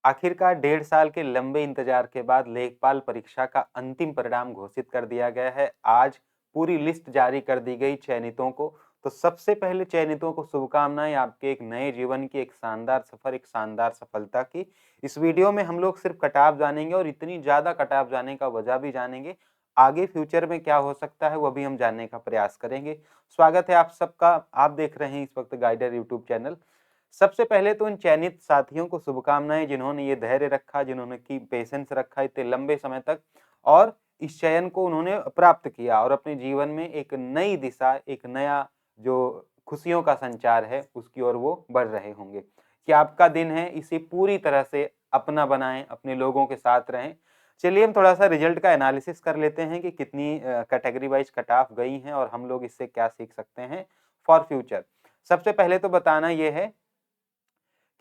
आखिरकार 1.5 साल के लंबे इंतजार के बाद लेखपाल परीक्षा का अंतिम परिणाम घोषित कर दिया गया है। आज पूरी लिस्ट जारी कर दी गई चयनितों को। तो सबसे पहले चयनितों को शुभकामनाएं आपके एक नए जीवन की, एक शानदार सफर, एक शानदार सफलता की। इस वीडियो में हम लोग सिर्फ कट-ऑफ जानेंगे और इतनी ज्यादा कट-ऑफ जाने का वजह भी जानेंगे। आगे फ्यूचर में क्या हो सकता है वह भी हम जानने का प्रयास करेंगे। स्वागत है आप सबका। आप देख रहे हैं इस वक्त गाइडर यूट्यूब चैनल। सबसे पहले तो इन चयनित साथियों को शुभकामनाएं जिन्होंने ये धैर्य रखा, जिन्होंने की पेशेंस रखा इतने लंबे समय तक, और इस चयन को उन्होंने प्राप्त किया और अपने जीवन में एक नई दिशा, एक नया जो खुशियों का संचार है उसकी ओर वो बढ़ रहे होंगे। कि आपका दिन है इसे पूरी तरह से अपना बनाएं, अपने लोगों के साथ रहें। चलिए हम थोड़ा सा रिजल्ट का एनालिसिस कर लेते हैं कि कितनी कैटेगरी वाइज कट ऑफ गई हैं और हम लोग इससे क्या सीख सकते हैं फॉर फ्यूचर। सबसे पहले तो बताना यह है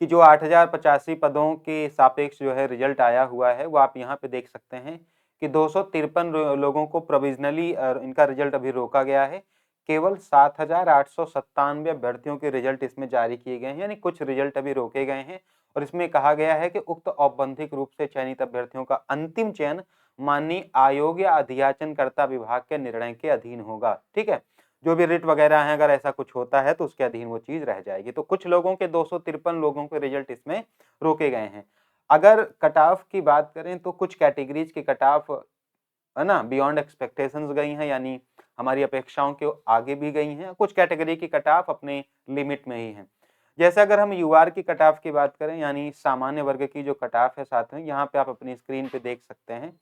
कि जो 8085 पदों के सापेक्ष जो है रिजल्ट आया हुआ है वो आप यहाँ पे देख सकते हैं कि 253 लोगों को प्रोविजनली इनका रिजल्ट अभी रोका गया है। केवल 7897 अभ्यर्थियों के रिजल्ट इसमें जारी किए गए हैं, यानी कुछ रिजल्ट अभी रोके गए हैं। और इसमें कहा गया है कि उक्त औपबंधिक रूप से चयनित अभ्यर्थियों का अंतिम चयन माननीय आयोग या अधियाचनकर्ता विभाग के निर्णय के अधीन होगा। ठीक है, जो भी रिट वगैरह है, अगर ऐसा कुछ होता है तो उसके अधीन वो चीज रह जाएगी। तो कुछ लोगों के 253 लोगों के रिजल्ट इसमें रोके गए हैं। अगर कट ऑफ की बात करें तो कुछ कैटेगरीज के कट ऑफ है ना बियॉन्ड एक्सपेक्टेशंस गई हैं, यानी हमारी अपेक्षाओं के आगे भी गई हैं। कुछ कैटेगरी की कट ऑफ अपने लिमिट में ही है। जैसे अगर हम यूआर की कट ऑफ की बात करें, यानी सामान्य वर्ग की जो कट ऑफ है, साथ में यहाँ पे आप अपनी स्क्रीन पे देख सकते हैं।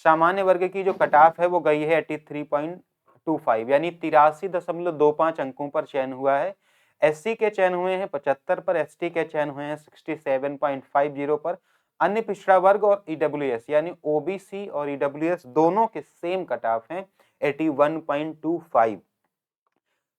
सामान्य वर्ग की जो कट ऑफ है वो गई है 83.25, यानी 83.25 अंकों पर चयन हुआ है। एससी के चयन हुए हैं 75 पर, एसटी के चयन हुए हैं 67.50 पर। अन्य पिछड़ा वर्ग और ईडब्ल्यूएस यानी ओबीसी और ईडब्ल्यूएस दोनों के सेम कट ऑफ हैं 81.25।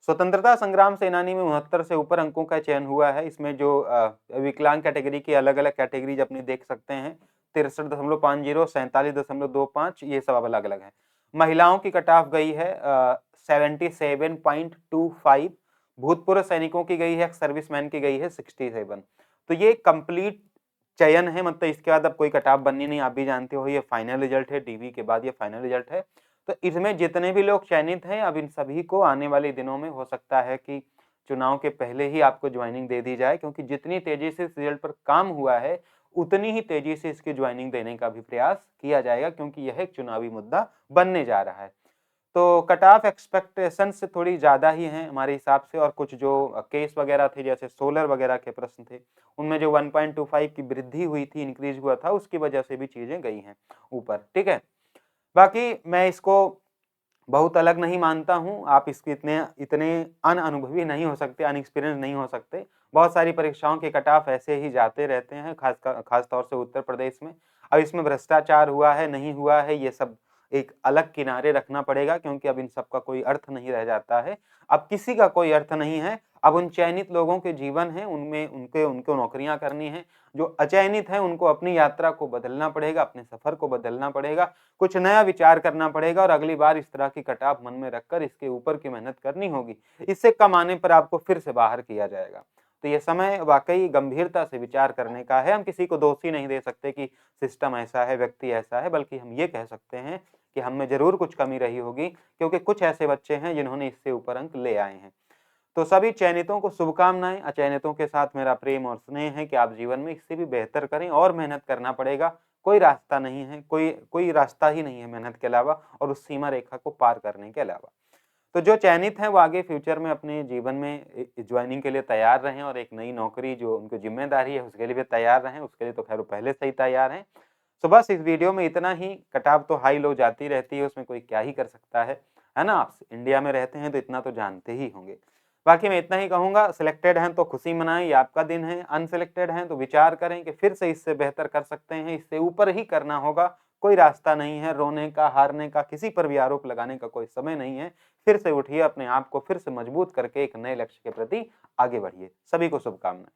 स्वतंत्रता संग्राम सेनानी में 69 से ऊपर अंकों का चयन हुआ है। इसमें जो विकलांग कैटेगरी की अलग अलग कैटेगरीज अपनी देख सकते हैं, 63.50, 47.25, ये सब अलग अलग है। महिलाओं की कट ऑफ गई है 77.25। भूतपूर्व सैनिकों की गई है, सर्विसमैन की गई है 67। तो ये कंप्लीट चयन है, मतलब इसके बाद अब कोई कट ऑफ बननी नहीं। आप भी जानते हो ये फाइनल रिजल्ट है, डीवी के बाद ये फाइनल रिजल्ट है। तो इसमें जितने भी लोग चयनित हैं, अब इन सभी को आने वाले दिनों में हो सकता है कि चुनाव के पहले ही आपको ज्वाइनिंग दे दी जाए, क्योंकि जितनी तेजी से इस रिजल्ट पर काम हुआ है उतनी ही तेजी से इसकी ज्वाइनिंग देने का भी प्रयास किया जाएगा, क्योंकि यह एक चुनावी मुद्दा बनने जा रहा है। तो कट ऑफ एक्सपेक्टेशन से थोड़ी ज्यादा ही हैं हमारे हिसाब से। और कुछ जो केस वगैरह थे, जैसे सोलर वगैरह के प्रश्न थे, उनमें जो 1.25 की वृद्धि हुई थी, इंक्रीज हुआ था, उसकी वजह से भी चीजें गई हैं ऊपर। ठीक है, बाकी मैं इसको बहुत अलग नहीं मानता हूं। आप इसके इतने इतने अनुभवी नहीं हो सकते, अनएक्सपीरियंस नहीं हो सकते। बहुत सारी परीक्षाओं के कट ऑफ ऐसे ही जाते रहते हैं, खास तौर से उत्तर प्रदेश में। अब इसमें भ्रष्टाचार हुआ है नहीं हुआ है ये सब एक अलग किनारे रखना पड़ेगा, क्योंकि अब इन सब का कोई अर्थ नहीं रह जाता है। अब किसी का कोई अर्थ नहीं है। अब उन चयनित लोगों के जीवन है, उनमें उनके उनको नौकरियां करनी है। जो अचयनित है उनको अपनी यात्रा को बदलना पड़ेगा, अपने सफर को बदलना पड़ेगा, कुछ नया विचार करना पड़ेगा और अगली बार इस तरह की कट ऑफ मन में रखकर इसके ऊपर की मेहनत करनी होगी। इससे कम आने पर आपको फिर से बाहर किया जाएगा। तो ये समय वाकई गंभीरता से विचार करने का है। हम किसी को दोषी नहीं दे सकते कि सिस्टम ऐसा है, व्यक्ति ऐसा है, बल्कि हम ये कह सकते हैं कि हम में जरूर कुछ कमी रही होगी, क्योंकि कुछ ऐसे बच्चे हैं जिन्होंने इससे ऊपर अंक ले आए हैं। तो सभी चयनितों को शुभकामनाएं। अचयनितों के साथ मेरा प्रेम और स्नेह है कि आप जीवन में इससे भी बेहतर करें और मेहनत करना पड़ेगा। कोई रास्ता नहीं है, कोई रास्ता ही नहीं है मेहनत के अलावा और उस सीमा रेखा को पार करने के अलावा। तो जो चयनित हैं वो आगे फ्यूचर में अपने जीवन में ज्वाइनिंग के लिए तैयार रहें और एक नई नौकरी जो उनकी जिम्मेदारी है उसके लिए भी तैयार रहें। उसके लिए तो खैर पहले से ही तैयार हैं। तो बस इस वीडियो में इतना ही। कट ऑफ तो हाई लो जाती रहती है, उसमें कोई क्या ही कर सकता है ना। आप इंडिया में रहते हैं तो इतना तो जानते ही होंगे। बाकी मैं इतना ही कहूंगा, सिलेक्टेड हैं तो खुशी मनाएं, ये आपका दिन है। अनसिलेक्टेड हैं तो विचार करें कि फिर से इससे बेहतर कर सकते हैं, इससे ऊपर ही करना होगा। कोई रास्ता नहीं है रोने का, हारने का, किसी पर भी आरोप लगाने का कोई समय नहीं है। फिर से उठिए, अपने आप को फिर से मजबूत करके एक नए लक्ष्य के प्रति आगे बढ़िए। सभी को शुभकामनाएं।